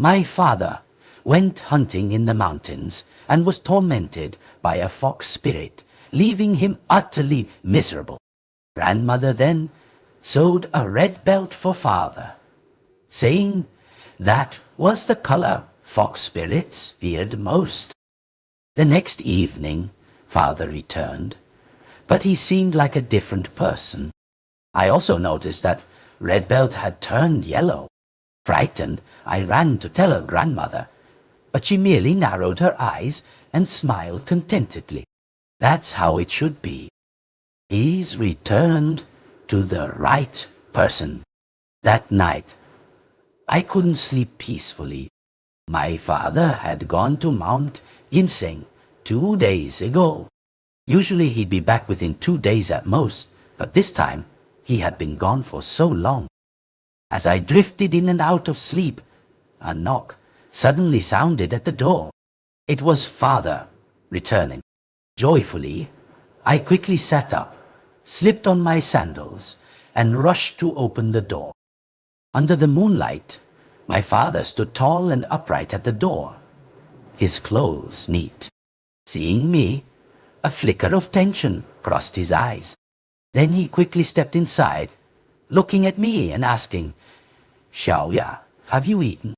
My father went hunting in the mountains and was tormented by a fox spirit, leaving him utterly miserable. Grandmother then sewed a red belt for father, saying that was the color fox spirits feared most. The next evening, father returned, but he seemed like a different person. I also noticed that red belt had turned yellow. Frightened, I ran to tell her grandmother, but she merely narrowed her eyes and smiled contentedly. That's how it should be. He's returned to the right person. That night, I couldn't sleep peacefully. My father had gone to Mount Ginseng 2 days ago. Usually he'd be back within 2 days at most, but this time he had been gone for so long. As I drifted in and out of sleep, a knock suddenly sounded at the door. It was father returning. Joyfully, I quickly sat up, slipped on my sandals, and rushed to open the door. Under the moonlight, my father stood tall and upright at the door, his clothes neat. Seeing me, a flicker of tension crossed his eyes. Then he quickly stepped inside, looking at me and asking, "Xiaoya, have you eaten?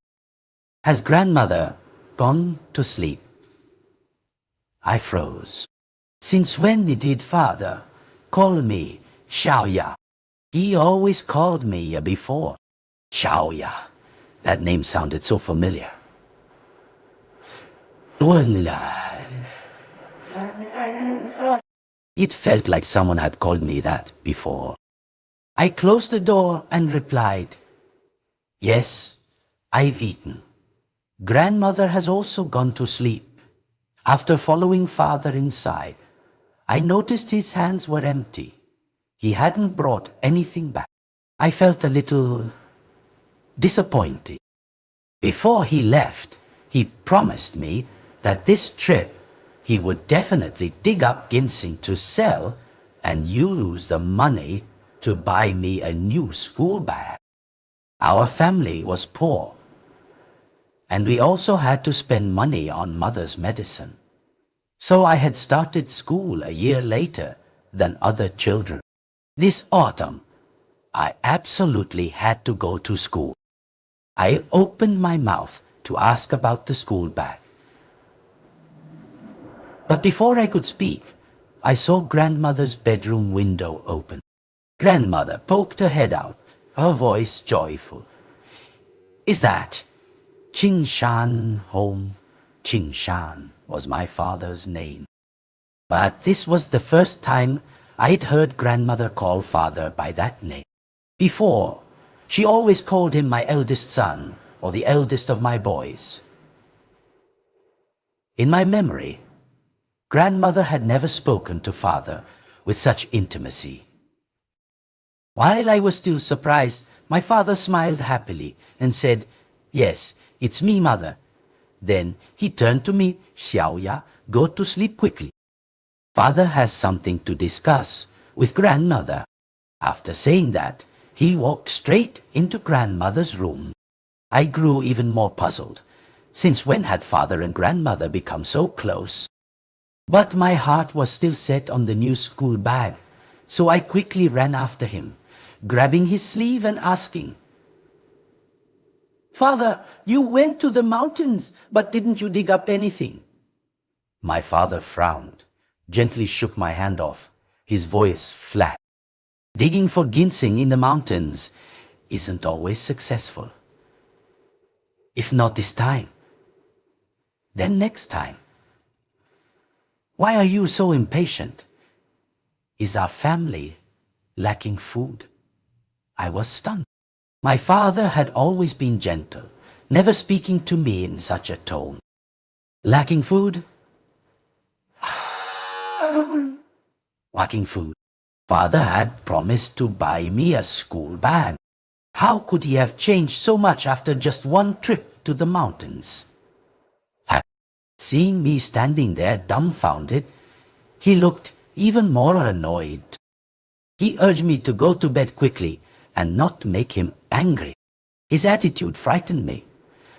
Has grandmother gone to sleep?" I froze. Since when did father call me Xiaoya? He always called me before. Xiaoya. That name sounded so familiar. It felt like someone had called me that before. I closed the door and replied, "Yes, I've eaten. Grandmother has also gone to sleep." After following father inside, I noticed his hands were empty. He hadn't brought anything back. I felt a little disappointed. Before he left, he promised me that this trip he would definitely dig up ginseng to sell and use the money to buy me a new school bag. Our family was poor, and we also had to spend money on mother's medicine. So I had started school a year later than other children. This autumn, I absolutely had to go to school. I opened my mouth to ask about the school bag. But before I could speak, I saw grandmother's bedroom window open. Grandmother poked her head out, her voice joyful. "Is that Qingshan home?" Qingshan was my father's name. But this was the first time I'd heard grandmother call father by that name. Before, she always called him my eldest son or the eldest of my boys. In my memory, grandmother had never spoken to father with such intimacy. While I was still surprised, my father smiled happily and said, "Yes, it's me, mother." Then he turned to me, "Xiaoya, go to sleep quickly. Father has something to discuss with grandmother." After saying that, he walked straight into grandmother's room. I grew even more puzzled. Since when had father and grandmother become so close? But my heart was still set on the new school bag, so I quickly ran after him, grabbing his sleeve and asking, "Father, you went to the mountains, but didn't you dig up anything?" My father frowned, gently shook my hand off, his voice flat. Digging for ginseng in the mountains isn't always successful. If not this time, then next time. Why are you so impatient? Is our family lacking food? I was stunned. My father had always been gentle, never speaking to me in such a tone. Lacking food? Lacking food. Father had promised to buy me a school bag. How could he have changed so much after just one trip to the mountains? Seeing me standing there dumbfounded, he looked even more annoyed. He urged me to go to bed quickly and not make him angry. His attitude frightened me.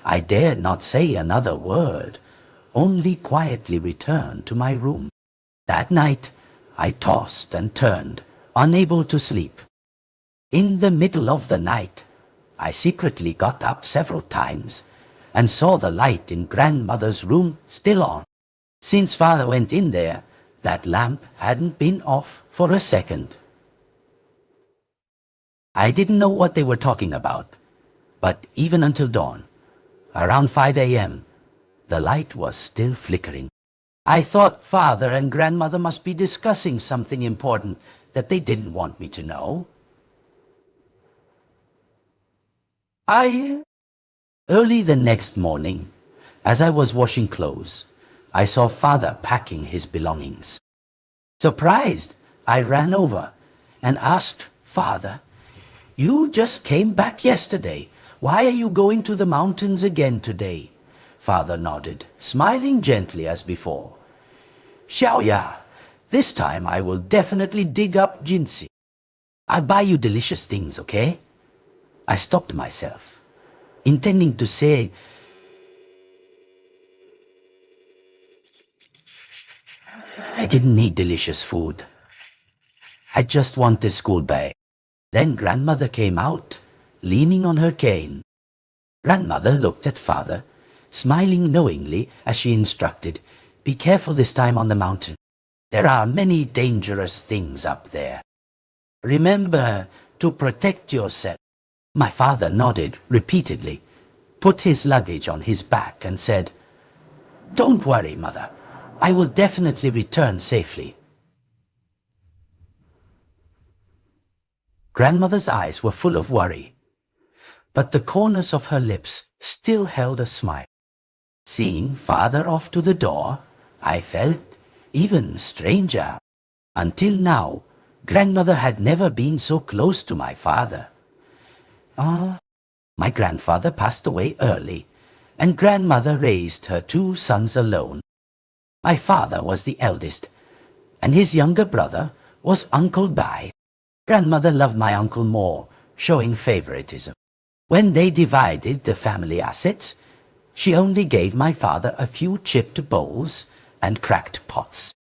I dared not say another word, only quietly returned to my room. That night, I tossed and turned, unable to sleep. In the middle of the night, I secretly got up several times and saw the light in grandmother's room still on. Since father went in there, that lamp hadn't been off for a second. I didn't know what they were talking about, but even until dawn, around 5 a.m., the light was still flickering. I thought father and grandmother must be discussing something important that they didn't want me to know. Early the next morning, as I was washing clothes, I saw father packing his belongings. Surprised, I ran over and asked father, "You just came back yesterday. Why are you going to the mountains again today?" Father nodded, smiling gently as before. "Xiaoya, this time I will definitely dig up Jinsi. I'll buy you delicious things, okay?" I stopped myself, intending to say, I didn't need delicious food. I just wanted school bag. Then grandmother came out, leaning on her cane. Grandmother looked at father, smiling knowingly as she instructed, "Be careful this time on the mountain. There are many dangerous things up there. Remember to protect yourself." My father nodded repeatedly, put his luggage on his back and said, "Don't worry, mother. I will definitely return safely." Grandmother's eyes were full of worry, but the corners of her lips still held a smile. Seeing father off to the door, I felt even stranger. Until now, grandmother had never been so close to my father. My grandfather passed away early, and grandmother raised her two sons alone. My father was the eldest, and his younger brother was Uncle Bai. Grandmother loved my uncle more, showing favoritism. When they divided the family assets, she only gave my father a few chipped bowls and cracked pots.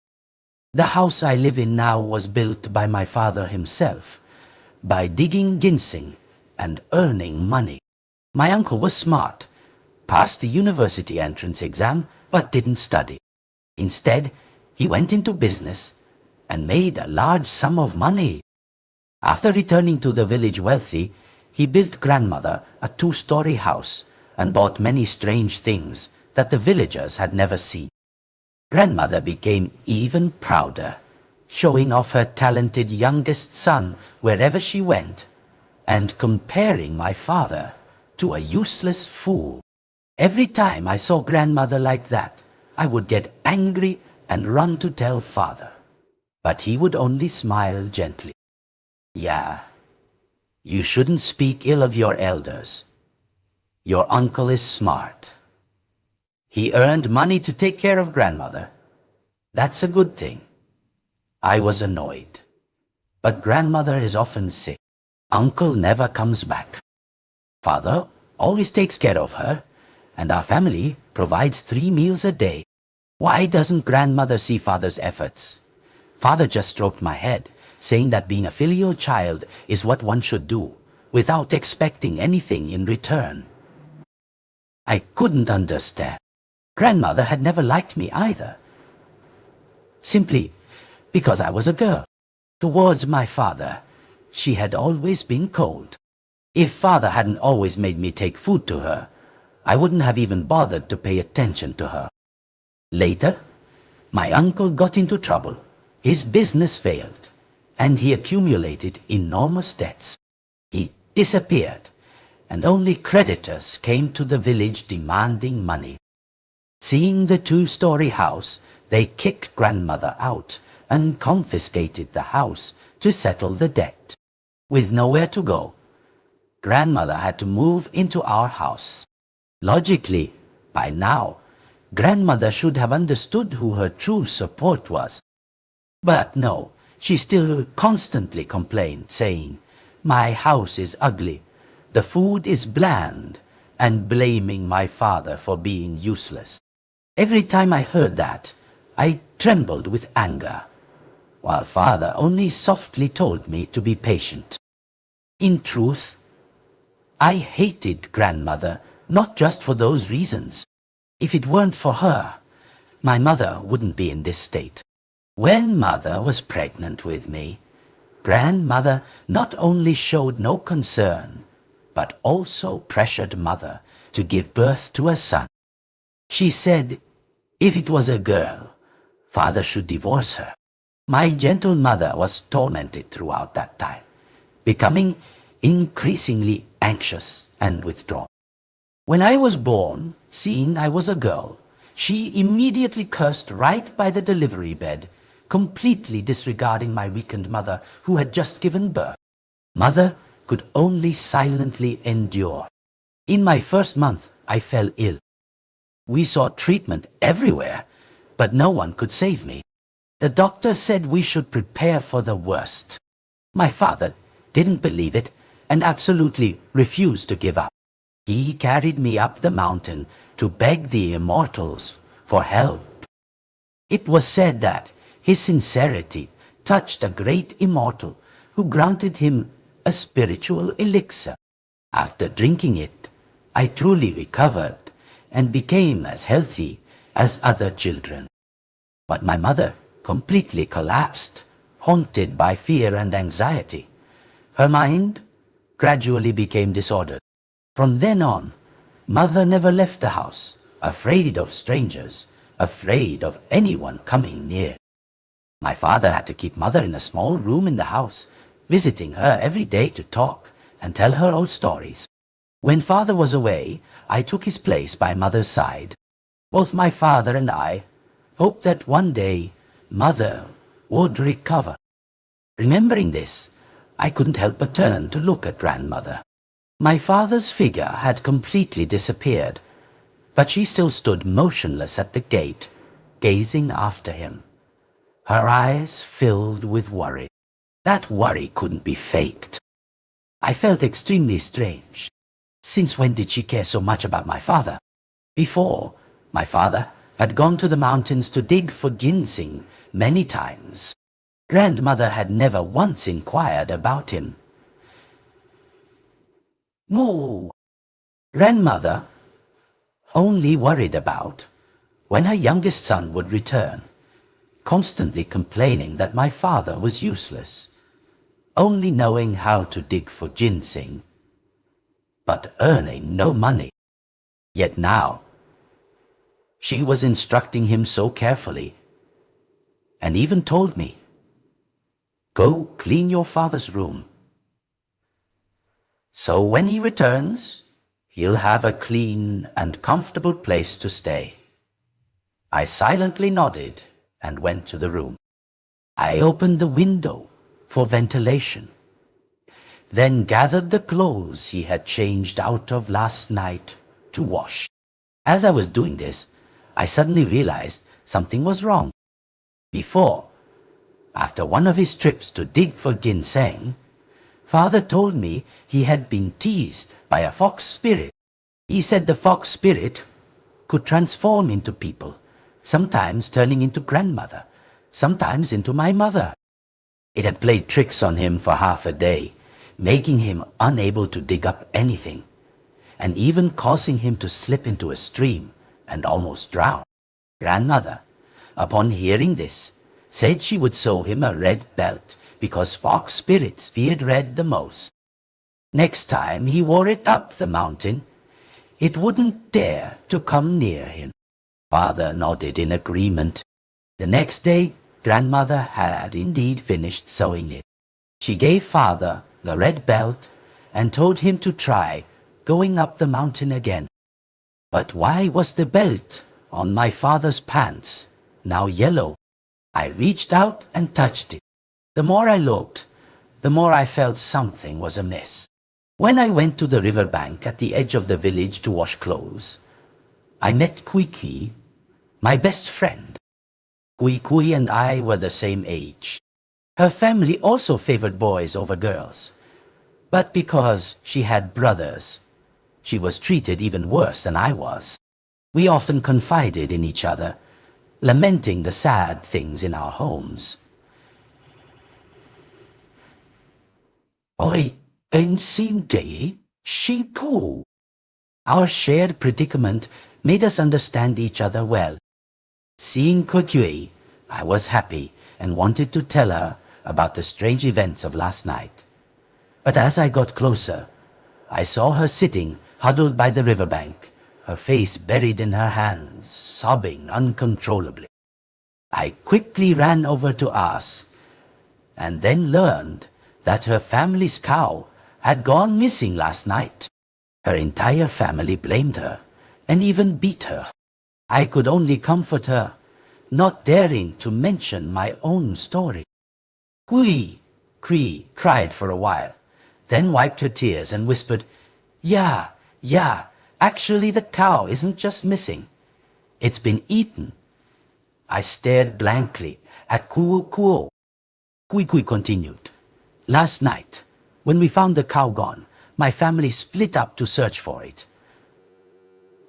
The house I live in now was built by my father himself, by digging ginseng and earning money. My uncle was smart, passed the university entrance exam, but didn't study. Instead, he went into business and made a large sum of money. After returning to the village wealthy, he built grandmother a 2-story house and bought many strange things that the villagers had never seen. Grandmother became even prouder, showing off her talented youngest son wherever she went, and comparing my father to a useless fool. Every time I saw grandmother like that, I would get angry and run to tell father. But he would only smile gently. "Yeah, you shouldn't speak ill of your elders. Your uncle is smart. He earned money to take care of grandmother. That's a good thing." I was annoyed. But grandmother is often sick. Uncle never comes back. Father always takes care of her, and our family provides 3 meals a day. Why doesn't grandmother see father's efforts? Father just stroked my head, saying that being a filial child is what one should do, without expecting anything in return. I couldn't understand. Grandmother had never liked me either, simply because I was a girl. Towards my father, she had always been cold. If father hadn't always made me take food to her, I wouldn't have even bothered to pay attention to her. Later, my uncle got into trouble. His business failed, and he accumulated enormous debts. He disappeared, and only creditors came to the village demanding money. Seeing the 2-story house, they kicked grandmother out and confiscated the house to settle the debt. With nowhere to go, grandmother had to move into our house. Logically, by now, grandmother should have understood who her true support was. But no, she still constantly complained, saying, "My house is ugly, the food is bland, and blaming my father for being useless. Every time I heard that, I trembled with anger, while father only softly told me to be patient. In truth, I hated grandmother not just for those reasons. If it weren't for her, my mother wouldn't be in this state. When mother was pregnant with me, grandmother not only showed no concern, but also pressured mother to give birth to a son. She said if it was a girl, father should divorce her. My gentle mother was tormented throughout that time, becoming increasingly anxious and withdrawn. When I was born, seeing I was a girl, she immediately cursed right by the delivery bed, completely disregarding my weakened mother who had just given birth. Mother could only silently endure. In my first month, I fell ill. We sought treatment everywhere, but no one could save me. The doctor said we should prepare for the worst. My father didn't believe it and absolutely refused to give up. He carried me up the mountain to beg the immortals for help. It was said that his sincerity touched a great immortal who granted him a spiritual elixir. After drinking it, I truly recovered and became as healthy as other children. But my mother completely collapsed, haunted by fear and anxiety. Her mind gradually became disordered. From then on, mother never left the house, afraid of strangers, afraid of anyone coming near. My father had to keep mother in a small room in the house, visiting her every day to talk and tell her old stories. When father was away, I took his place by mother's side. Both my father and I hoped that one day mother would recover. Remembering this, I couldn't help but turn to look at grandmother. My father's figure had completely disappeared, but she still stood motionless at the gate, gazing after him. Her eyes filled with worry. That worry couldn't be faked. I felt extremely strange. Since when did she care so much about my father? Before, my father had gone to the mountains to dig for ginseng many times. Grandmother had never once inquired about him. No. Grandmother only worried about when her youngest son would return, constantly complaining that my father was useless, only knowing how to dig for ginseng, but earning no money. Yet now, she was instructing him so carefully, and even told me, "Go clean your father's room. So when he returns, he'll have a clean and comfortable place to stay." I silently nodded and went to the room. I opened the window for ventilation, then gathered the clothes he had changed out of last night to wash. As I was doing this, I suddenly realized something was wrong. Before, after one of his trips to dig for ginseng, father told me he had been teased by a fox spirit. He said the fox spirit could transform into people, sometimes turning into grandmother, sometimes into my mother. It had played tricks on him for half a day, making him unable to dig up anything, and even causing him to slip into a stream and almost drown. Grandmother, upon hearing this, said she would sew him a red belt because fox spirits feared red the most. Next time he wore it up the mountain, it wouldn't dare to come near him. Father nodded in agreement. The next day, grandmother had indeed finished sewing it. She gave father the red belt and told him to try going up the mountain again. But why was the belt on my father's pants now yellow? I reached out and touched it. The more I looked, the more I felt something was amiss. When I went to the riverbank at the edge of the village to wash clothes, I met Kui, my best friend. Kui and I were the same age. Her family also favored boys over girls, but because she had brothers, She was treated even worse than I was. We often confided in each other, lamenting the sad things in our homes. Oi, en sim day, she too. Our shared predicament made us understand each other well. Seeing Kokyue, I was happy and wanted to tell her about the strange events of last night. But as I got closer, I saw her sitting huddled by the riverbank, her face buried in her hands, sobbing uncontrollably. I quickly ran over to ask, and then learned that her family's cow had gone missing last night. Her entire family blamed her and even beat her. I could only comfort her, not daring to mention my own story. Kui cried for a while, then wiped her tears and whispered, Yeah, actually the cow isn't just missing. It's been eaten. I stared blankly at Kuo. Kui continued. Last night, when we found the cow gone, my family split up to search for it.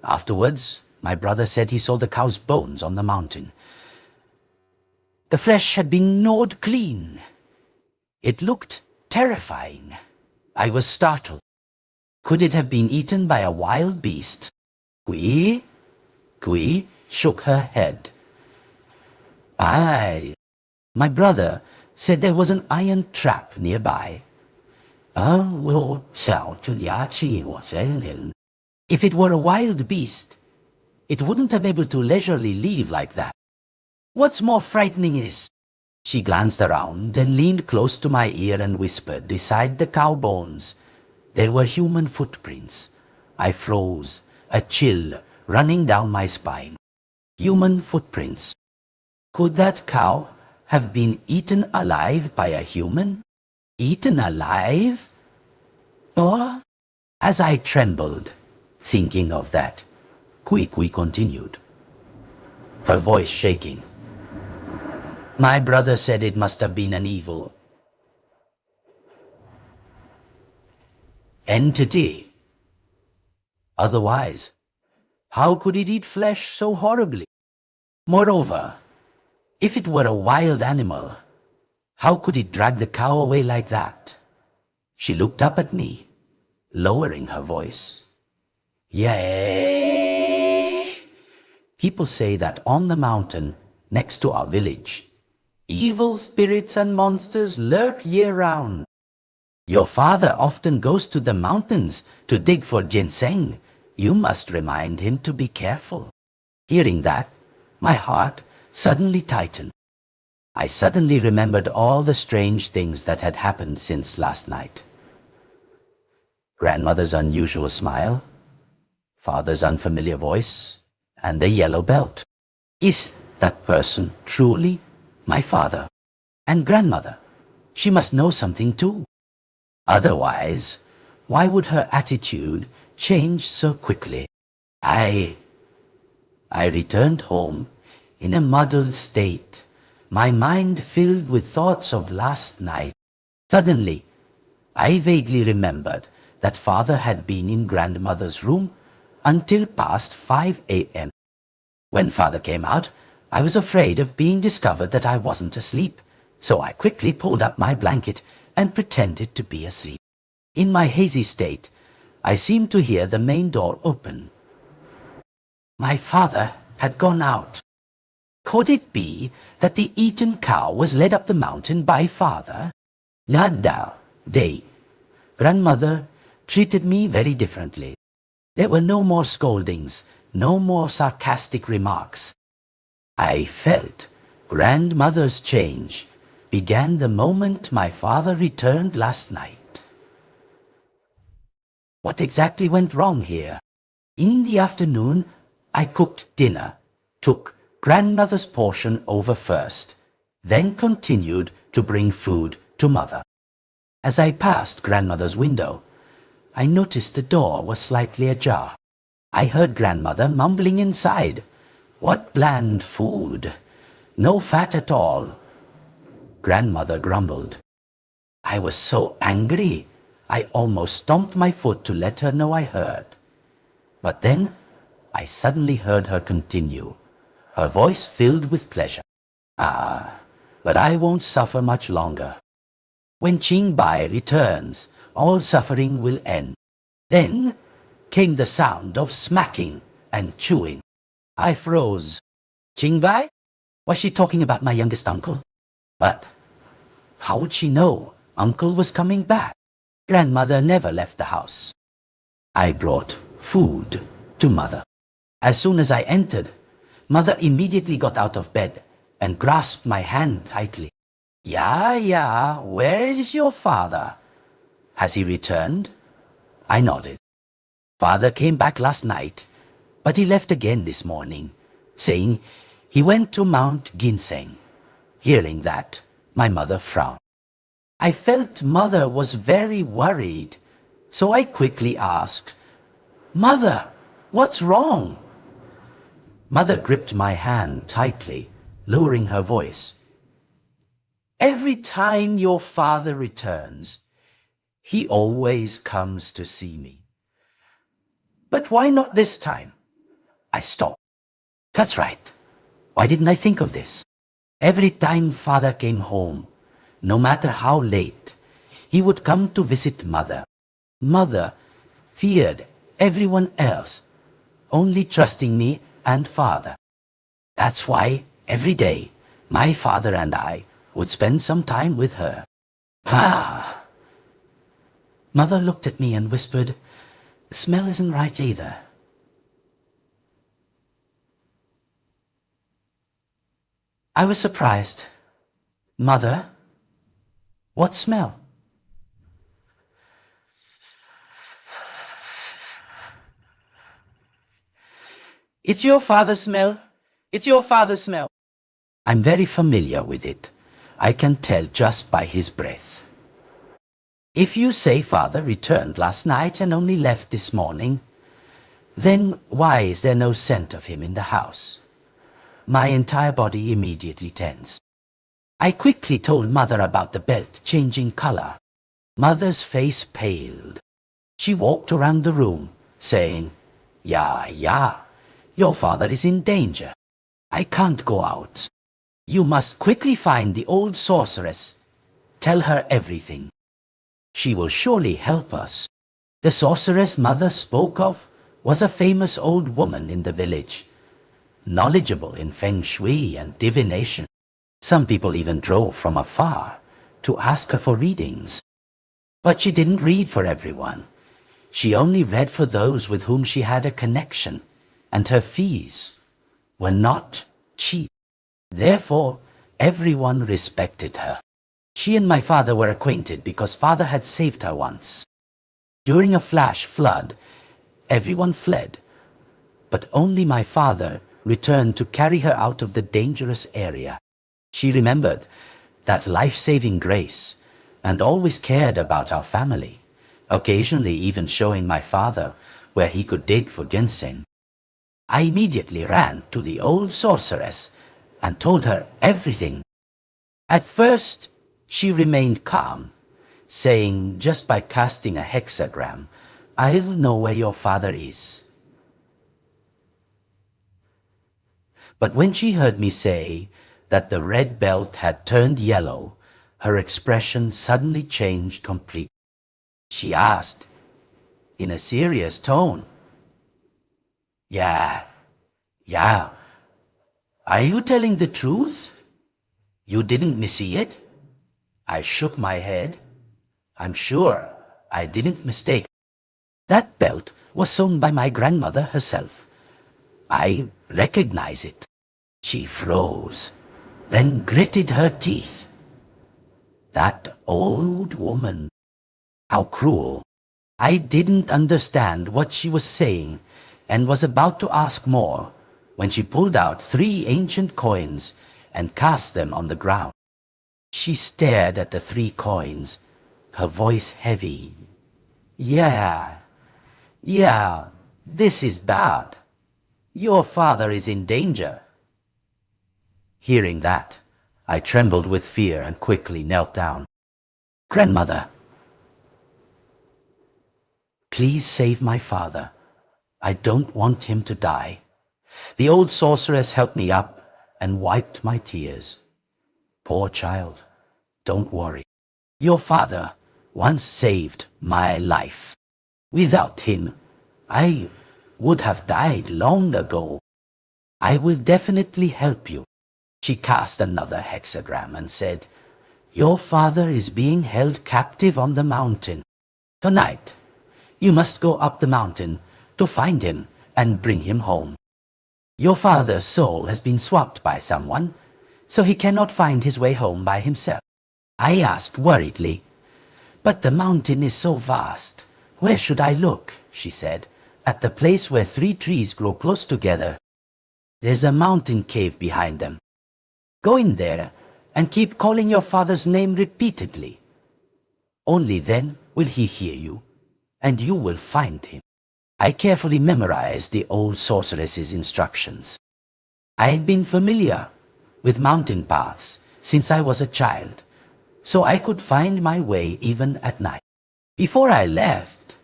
Afterwards, my brother said he saw the cow's bones on the mountain. The flesh had been gnawed clean. It looked terrifying. I was startled. Could it have been eaten by a wild beast? Kui shook her head. My brother said there was an iron trap nearby. If it were a wild beast, it wouldn't have been able to leisurely leave like that. What's more frightening is, she glanced around and leaned close to my ear and whispered, beside the cow bones, there were human footprints. I froze, a chill running down my spine. Human footprints. Could that cow have been eaten alive by a human? Eaten alive? Or, as I trembled, thinking of that, Kui continued, her voice shaking. My brother said it must have been an evil entity. Otherwise, how could it eat flesh so horribly? Moreover, if it were a wild animal, how could it drag the cow away like that? She looked up at me, lowering her voice. Yay! People say that on the mountain next to our village, evil spirits and monsters lurk year-round. Your father often goes to the mountains to dig for ginseng. You must remind him to be careful. Hearing that, my heart suddenly tightened. I suddenly remembered all the strange things that had happened since last night. Grandmother's unusual smile, father's unfamiliar voice, and the yellow belt. Is that person truly my father? And grandmother, she must know something too. Otherwise, why would her attitude change so quickly? I returned home in a muddled state, my mind filled with thoughts of last night. Suddenly, I vaguely remembered that father had been in grandmother's room until past 5 a.m. When father came out, I was afraid of being discovered that I wasn't asleep, so I quickly pulled up my blanket and pretended to be asleep. In my hazy state, I seemed to hear the main door open. My father had gone out. Could it be that the eaten cow was led up the mountain by father? Grandmother treated me very differently. There were no more scoldings, no more sarcastic remarks. I felt grandmother's change began the moment my father returned last night. What exactly went wrong here? In the afternoon, I cooked dinner, took grandmother's portion over first, then continued to bring food to mother. As I passed grandmother's window, I noticed the door was slightly ajar. I heard grandmother mumbling inside. What bland food! No fat at all. Grandmother grumbled. I was so angry, I almost stomped my foot to let her know I heard. But then I suddenly heard her continue, her voice filled with pleasure. "Ah, but I won't suffer much longer. When Qingbai returns, all suffering will end." Then came the sound of smacking and chewing. I froze. Qingbai? Was she talking about my youngest uncle? But how would she know uncle was coming back? Grandmother never left the house. I brought food to mother. As soon as I entered, mother immediately got out of bed and grasped my hand tightly. Yeah, where is your father? Has he returned? I nodded. Father came back last night, but he left again this morning, saying he went to Mount Ginseng. Hearing that, my mother frowned. I felt mother was very worried, so I quickly asked, "Mother, what's wrong?" Mother gripped my hand tightly, lowering her voice. "Every time your father returns, he always comes to see me. But why not this time?" I stopped. That's right. Why didn't I think of this? Every time father came home, no matter how late, he would come to visit mother. Mother feared everyone else, only trusting me and father. That's why every day my father and I would spend some time with her. Ah! Mother looked at me and whispered, "The smell isn't right either." I was surprised. "Mother, what smell?" "It's your father's smell. It's your father's smell." I'm very familiar with it. I can tell just by his breath. If you say father returned last night and only left this morning, then why is there no scent of him in the house? My entire body immediately tensed. I quickly told mother about the belt changing color. Mother's face paled. She walked around the room, saying, Yeah, your father is in danger. I can't go out. You must quickly find the old sorceress. Tell her everything. She will surely help us." The sorceress mother spoke of was a famous old woman in the village, knowledgeable in feng shui and divination. Some people even drove from afar to ask her for readings. But she didn't read for everyone. She only read for those with whom she had a connection, and her fees were not cheap. Therefore, everyone respected her. She and my father were acquainted because father had saved her once. During a flash flood, everyone fled, but only my father returned to carry her out of the dangerous area. She remembered that life-saving grace and always cared about our family, occasionally even showing my father where he could dig for ginseng. I immediately ran to the old sorceress and told her everything. At first, she remained calm, saying just by casting a hexagram, "I'll know where your father is." But when she heard me say that the red belt had turned yellow, her expression suddenly changed completely. She asked, in a serious tone, Yeah, are you telling the truth? You didn't see it?" I shook my head. I'm sure I didn't mistake. That belt was sewn by my grandmother herself. I recognize it. She froze, then gritted her teeth. That old woman. How cruel. I didn't understand what she was saying and was about to ask more when she pulled out 3 ancient coins and cast them on the ground. She stared at the 3 coins, her voice heavy. Yeah, this is bad. Your father is in danger." Hearing that, I trembled with fear and quickly knelt down. "Grandmother, please save my father. I don't want him to die. The old sorceress helped me up and wiped my tears. Poor child, don't worry. Your father once saved my life. Without him, I would have died long ago. I will definitely help you. She cast another hexagram and said, Your father is being held captive on the mountain. Tonight, you must go up the mountain to find him and bring him home. Your father's soul has been swapped by someone, so he cannot find his way home by himself. I asked worriedly, But the mountain is so vast. Where should I look? She said. At the place where 3 trees grow close together. There's a mountain cave behind them. Go in there and keep calling your father's name repeatedly. Only then will he hear you, and you will find him. I carefully memorized the old sorceress's instructions. I had been familiar with mountain paths since I was a child, so I could find my way even at night. Before I left,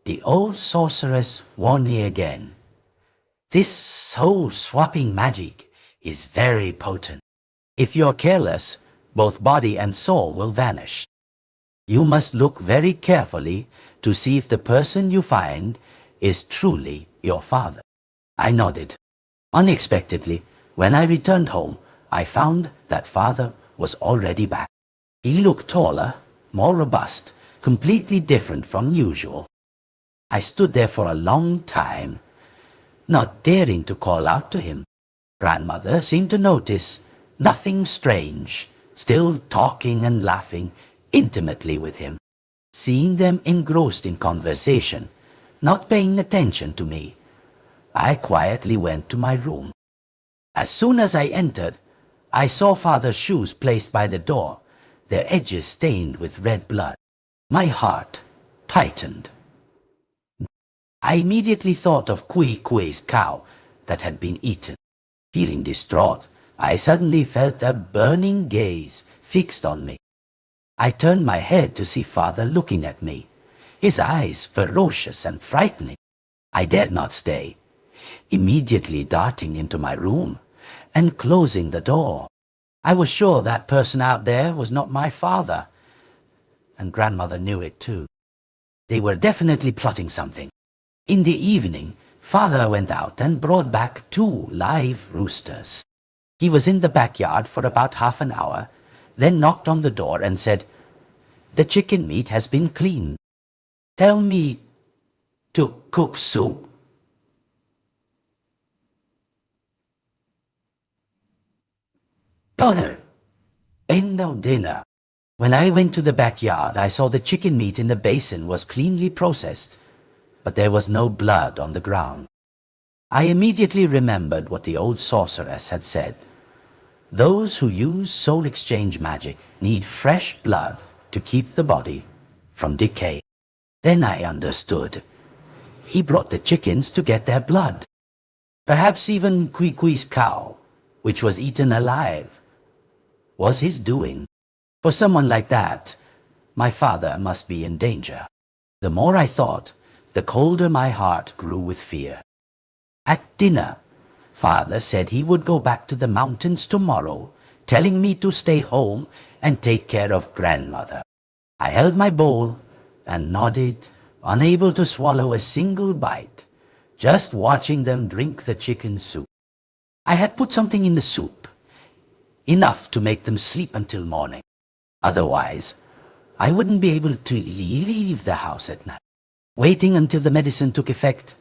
the old sorceress warned me again. This soul-swapping magic is very potent. If you're careless, both body and soul will vanish. You must look very carefully to see if the person you find is truly your father. I nodded. Unexpectedly, when I returned home, I found that father was already back. He looked taller, more robust, completely different from usual. I stood there for a long time, not daring to call out to him. Grandmother seemed to notice nothing strange, still talking and laughing intimately with him. Seeing them engrossed in conversation, not paying attention to me, I quietly went to my room. As soon as I entered, I saw father's shoes placed by the door, their edges stained with red blood. My heart tightened. I immediately thought of Kui's cow that had been eaten. Feeling distraught, I suddenly felt a burning gaze fixed on me. I turned my head to see father looking at me, his eyes ferocious and frightening. I dared not stay, immediately darting into my room and closing the door. I was sure that person out there was not my father, and grandmother knew it too. They were definitely plotting something. In the evening, father went out and brought back 2 live roosters. He was in the backyard for about half an hour, then knocked on the door and said, The chicken meat has been cleaned. Tell me to cook soup. Daughter, end of dinner. When I went to the backyard, I saw the chicken meat in the basin was cleanly processed, but there was no blood on the ground. I immediately remembered what the old sorceress had said. Those who use soul exchange magic need fresh blood to keep the body from decay. Then I understood. He brought the chickens to get their blood. Perhaps even Kui's cow, which was eaten alive, was his doing. For someone like that, my father must be in danger. The more I thought, the colder my heart grew with fear. At dinner, father said he would go back to the mountains tomorrow, telling me to stay home and take care of grandmother. I held my bowl and nodded, unable to swallow a single bite, just watching them drink the chicken soup. I had put something in the soup, enough to make them sleep until morning. Otherwise, I wouldn't be able to leave the house at night. Waiting until the medicine took effect,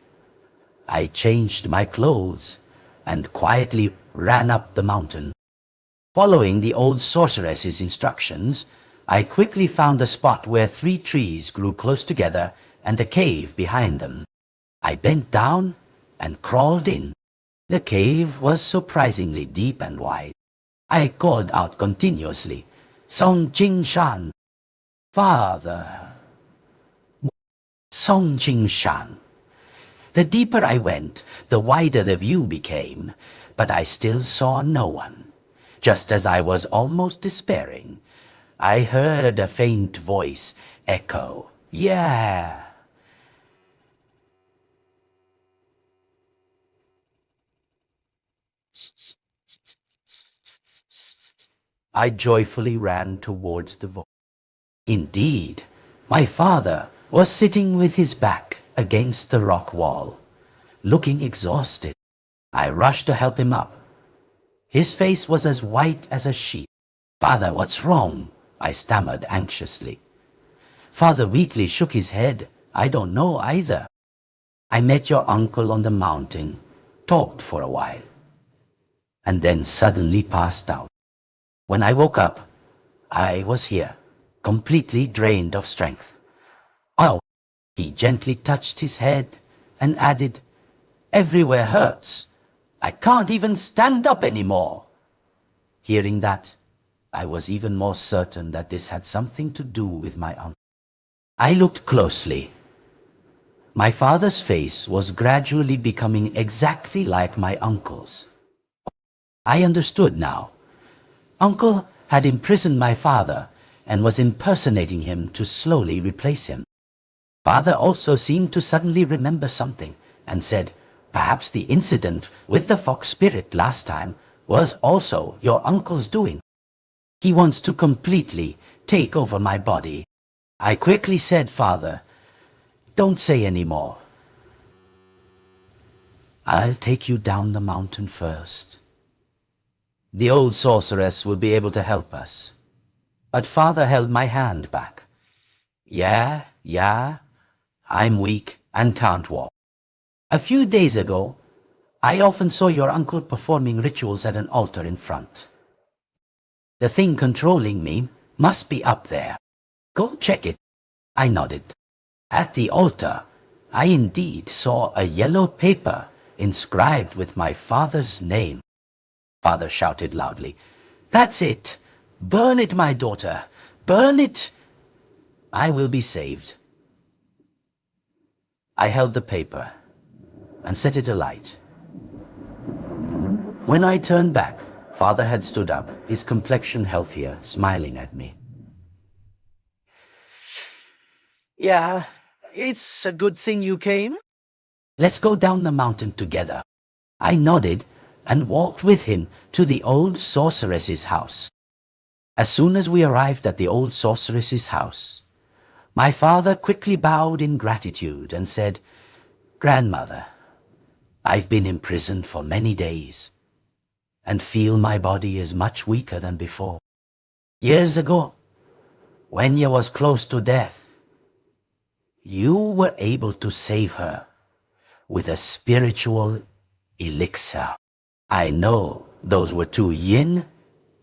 I changed my clothes and quietly ran up the mountain. Following the old sorceress's instructions, I quickly found a spot where 3 trees grew close together and a cave behind them. I bent down and crawled in. The cave was surprisingly deep and wide. I called out continuously, Song Ching Shan, Father, Song Ching Shan. The deeper I went, the wider the view became, but I still saw no one. Just as I was almost despairing, I heard a faint voice echo, Yeah. I joyfully ran towards the vault. Indeed, my father was sitting with his back against the rock wall, looking exhausted. I rushed to help him up. His face was as white as a sheet. "Father, what's wrong?" I stammered anxiously. Father weakly shook his head. "I don't know either. I met your uncle on the mountain, talked for a while, and then suddenly passed out. When I woke up, I was here, completely drained of strength." "Oh," he gently touched his head and added, "everywhere hurts. I can't even stand up anymore." Hearing that, I was even more certain that this had something to do with my uncle. I looked closely. My father's face was gradually becoming exactly like my uncle's. I understood now. Uncle had imprisoned my father and was impersonating him to slowly replace him. Father also seemed to suddenly remember something and said, "Perhaps the incident with the fox spirit last time was also your uncle's doing. He wants to completely take over my body." I quickly said, "Father, don't say any more. I'll take you down the mountain first. The old sorceress will be able to help us." But Father held my hand back. Yeah, I'm weak and can't walk. A few days ago, I often saw your uncle performing rituals at an altar in front. The thing controlling me must be up there. Go check it." I nodded. At the altar, I indeed saw a yellow paper inscribed with my father's name. Father shouted loudly, "That's it! Burn it, my daughter! Burn it! I will be saved." I held the paper and set it alight. When I turned back, Father had stood up, his complexion healthier, smiling at me. "Yeah, it's a good thing you came. Let's go down the mountain together." I nodded and walked with him to the old sorceress's house. As soon as we arrived at the old sorceress's house, my father quickly bowed in gratitude and said, "Grandmother, I've been imprisoned for many days and feel my body is much weaker than before. Years ago, when you was close to death, you were able to save her with a spiritual elixir. I know those were 2 yin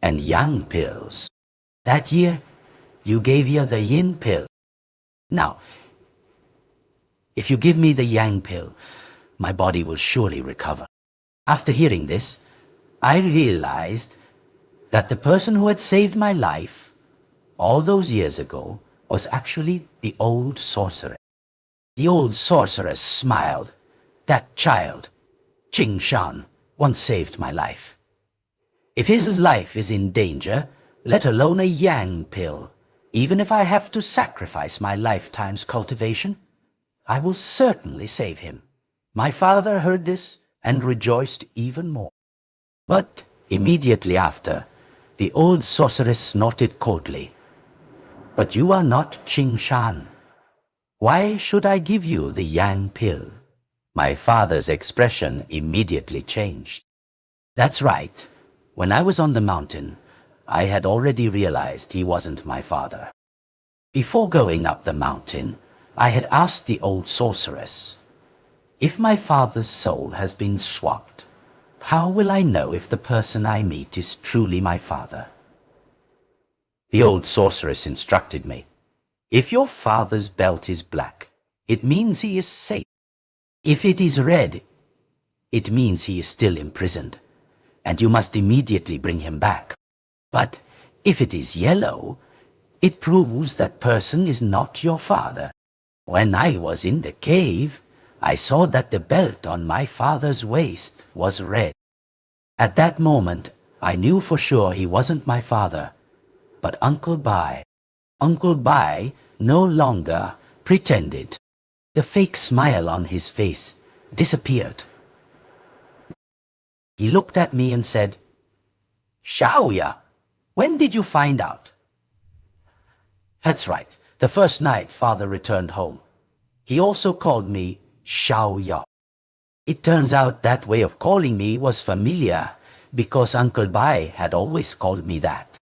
and yang pills. That year, you gave her the yin pill. Now, if you give me the yang pill, my body will surely recover." After hearing this, I realized that the person who had saved my life all those years ago was actually the old sorceress. The old sorceress smiled. "That child, Ching Shan, once saved my life. If his life is in danger, let alone a yang pill, even if I have to sacrifice my lifetime's cultivation, I will certainly save him." My father heard this and rejoiced even more. But immediately after, the old sorceress snorted coldly, "But you are not Ching Shan. Why should I give you the yang pill?" My father's expression immediately changed. That's right. When I was on the mountain, I had already realized he wasn't my father. Before going up the mountain, I had asked the old sorceress, "If my father's soul has been swapped, how will I know if the person I meet is truly my father?" The old sorceress instructed me, "If your father's belt is black, it means he is safe. If it is red, it means he is still imprisoned, and you must immediately bring him back. But if it is yellow, it proves that person is not your father. When I was in the cave, I saw that the belt on my father's waist was red. At that moment, I knew for sure he wasn't my father, but Uncle Bai. Uncle Bai no longer pretended. The fake smile on his face disappeared. He looked at me and said, "Xiaoya, When did you find out? That's right. The first night father returned home. He also called me Xiaoya. It turns out that way of calling me was familiar because Uncle Bai had always called me that.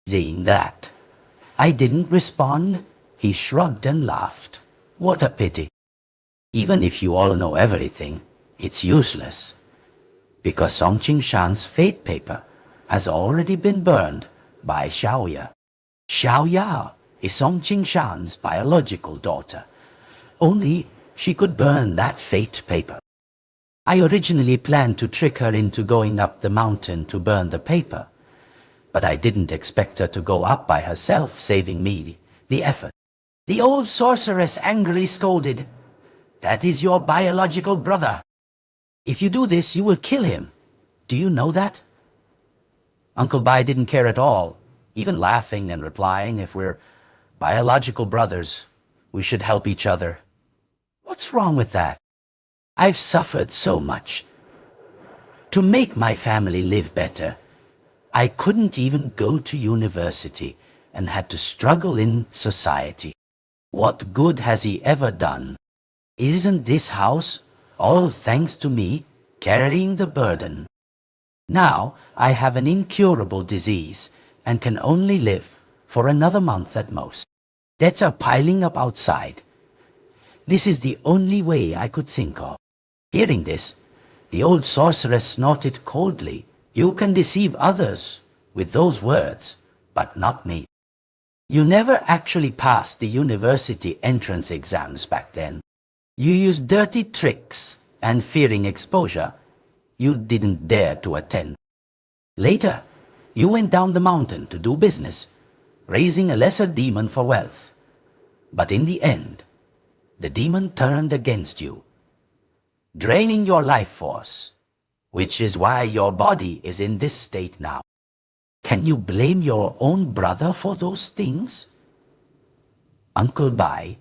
Seeing that, I didn't respond. He shrugged and laughed. What a pity. Even if you all know everything, it's useless. Because Song Qingshan's fate paper has already been burned by Xiaoya. Xiaoya is Song Qingshan's biological daughter. Only she could burn that fate paper. I originally planned to trick her into going up the mountain to burn the paper, but I didn't expect her to go up by herself, saving me the effort. The old sorceress angrily scolded, "That is your biological brother. If you do this, you will kill him. Do you know that?" Uncle Bai didn't care at all, even laughing and replying, "If we're biological brothers, we should help each other. What's wrong with that? I've suffered so much. To make my family live better, I couldn't even go to university and had to struggle in society. What good has he ever done? Isn't this house all thanks to me carrying the burden? Now I have an incurable disease and can only live for another month at most. Debts are piling up outside. This is the only way I could think of." Hearing this, the old sorceress snorted coldly. "You can deceive others with those words, but not me. You never actually passed the university entrance exams back then. You used dirty tricks, and fearing exposure, you didn't dare to attend. Later, you went down the mountain to do business, raising a lesser demon for wealth. But in the end, the demon turned against you, draining your life force, which is why your body is in this state now. Can you blame your own brother for those things?" Uncle Bai,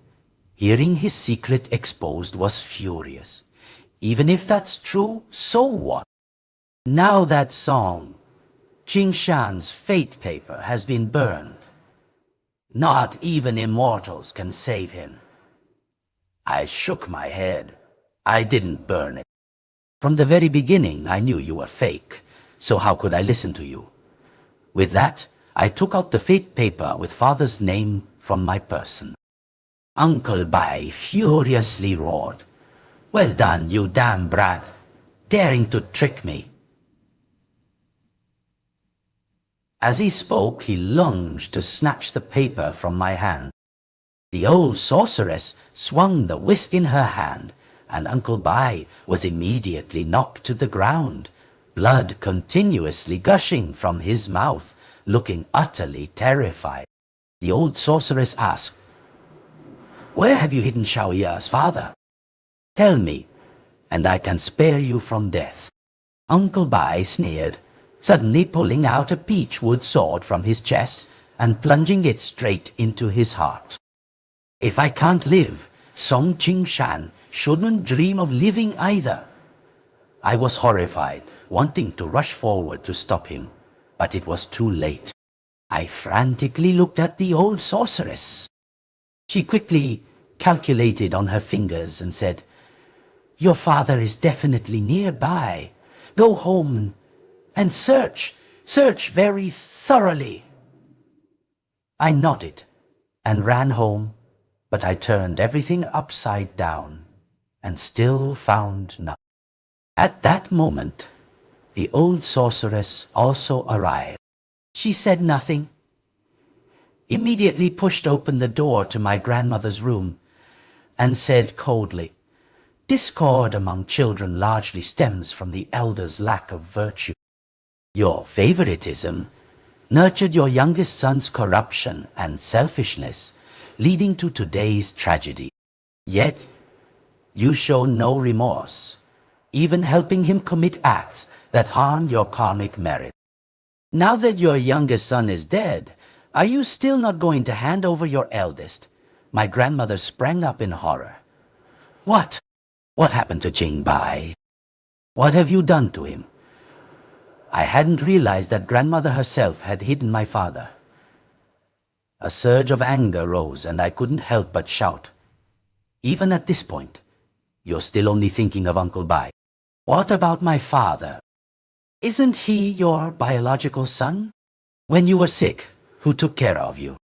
hearing his secret exposed, was furious. Even if that's true, so what? Now that Song Qingshan's fate paper has been burned. Not even immortals can save him. I shook my head. I didn't burn it. From the very beginning, I knew you were fake, so how could I listen to you? With that, I took out the fate paper with father's name from my person. Uncle Bai furiously roared, "Well done, you damn brat, daring to trick me." As he spoke, he lunged to snatch the paper from my hand. The old sorceress swung the whisk in her hand, and Uncle Bai was immediately knocked to the ground, blood continuously gushing from his mouth, looking utterly terrified. The old sorceress asked, "Where have you hidden Xiaoya's father? Tell me, and I can spare you from death." Uncle Bai sneered, suddenly pulling out a peachwood sword from his chest and plunging it straight into his heart. "If I can't live, Song Qingshan shouldn't dream of living either." I was horrified, wanting to rush forward to stop him, but it was too late. I frantically looked at the old sorceress. She quickly calculated on her fingers and said, "Your father is definitely nearby. Go home and search very thoroughly." I nodded and ran home, but I turned everything upside down and still found nothing. At that moment, the old sorceress also arrived. She said nothing, immediately pushed open the door to my grandmother's room, and said coldly, "Discord among children largely stems from the elder's lack of virtue. Your favoritism nurtured your youngest son's corruption and selfishness, leading to today's tragedy. Yet, you show no remorse, even helping him commit acts that harm your karmic merit. Now that your youngest son is dead, are you still not going to hand over your eldest?" My grandmother sprang up in horror. What happened to Jing Bai? What have you done to him?" I hadn't realized that grandmother herself had hidden my father. A surge of anger rose, and I couldn't help but shout. Even at this point, you're still only thinking of Uncle Bai. What about my father? Isn't he your biological son? When you were sick, who took care of you?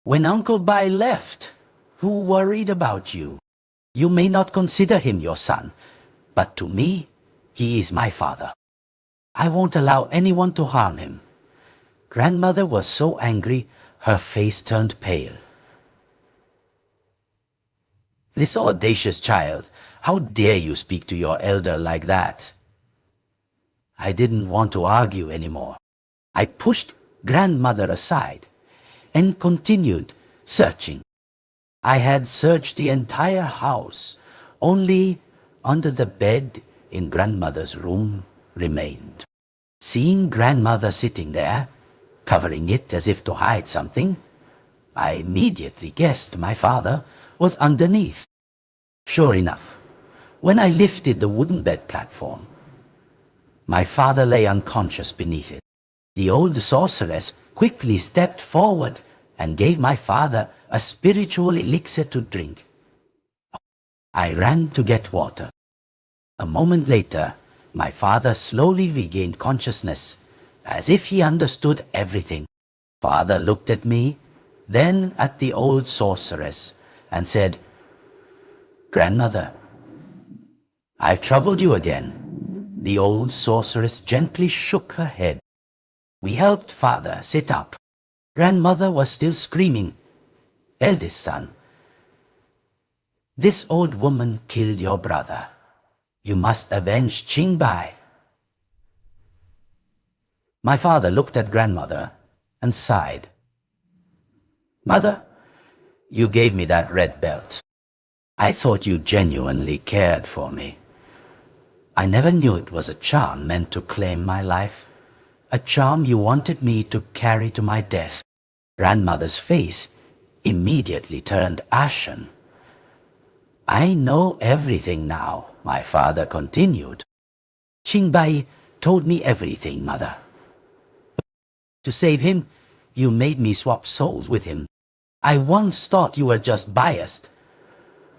When Uncle Bai left, who worried about you? You may not consider him your son, but to me, he is my father. I won't allow anyone to harm him. Grandmother was so angry, her face turned pale. This audacious child, how dare you speak to your elder like that? I didn't want to argue anymore. I pushed grandmother aside and continued searching. I had searched the entire house. Only under the bed in grandmother's room remained. Seeing grandmother sitting there, covering it as if to hide something, I immediately guessed my father was underneath. Sure enough, when I lifted the wooden bed platform, my father lay unconscious beneath it. The old sorceress quickly stepped forward and gave my father a spiritual elixir to drink. I ran to get water. A moment later, my father slowly regained consciousness, as if he understood everything. Father looked at me, then at the old sorceress, and said, "Grandmother, I've troubled you again." The old sorceress gently shook her head. We helped father sit up. Grandmother was still screaming, "Eldest son, this old woman killed your brother. You must avenge Qingbai." My father looked at grandmother and sighed. "Mother, you gave me that red belt. I thought you genuinely cared for me. I never knew it was a charm meant to claim my life, a charm you wanted me to carry to my death." Grandmother's face immediately turned ashen. "I know everything now," my father continued. "Qingbai told me everything, Mother. To save him, you made me swap souls with him. I once thought you were just biased,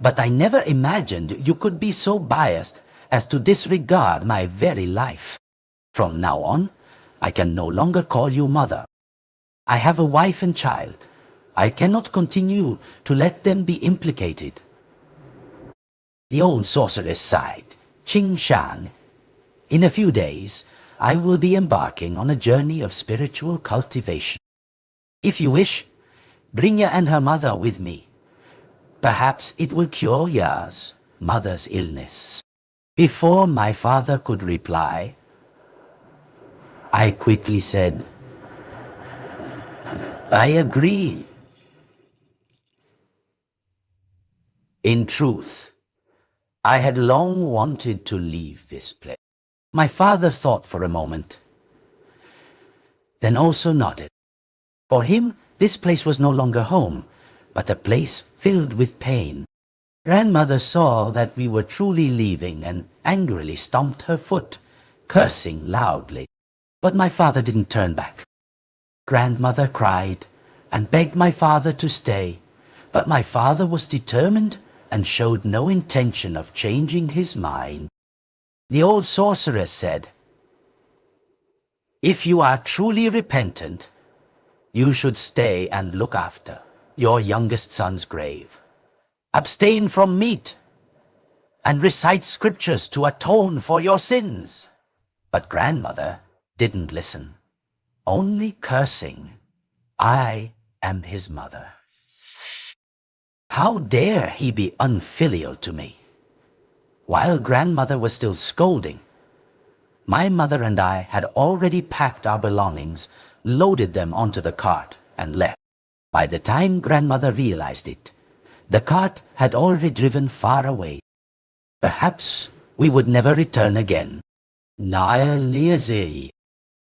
but I never imagined you could be so biased as to disregard my very life. From now on, I can no longer call you Mother. I have a wife and child. I cannot continue to let them be implicated." The old sorceress sighed. "Qing Shan, in a few days, I will be embarking on a journey of spiritual cultivation. If you wish, bring Ya and her mother with me. Perhaps it will cure Ya's mother's illness." Before my father could reply, I quickly said, "I agree." In truth, I had long wanted to leave this place. My father thought for a moment, then also nodded. For him, this place was no longer home, but a place filled with pain. Grandmother saw that we were truly leaving and angrily stomped her foot, cursing loudly. But my father didn't turn back. Grandmother cried and begged my father to stay, but my father was determined and showed no intention of changing his mind. The old sorceress said, "If you are truly repentant, you should stay and look after your youngest son's grave. Abstain from meat and recite scriptures to atone for your sins." But grandmother didn't listen, only cursing. "I am his mother. How dare he be unfilial to me?" While grandmother was still scolding, my mother and I had already packed our belongings, loaded them onto the cart, and left. By the time grandmother realized it, the cart had already driven far away. Perhaps we would never return again. Nael Niazei.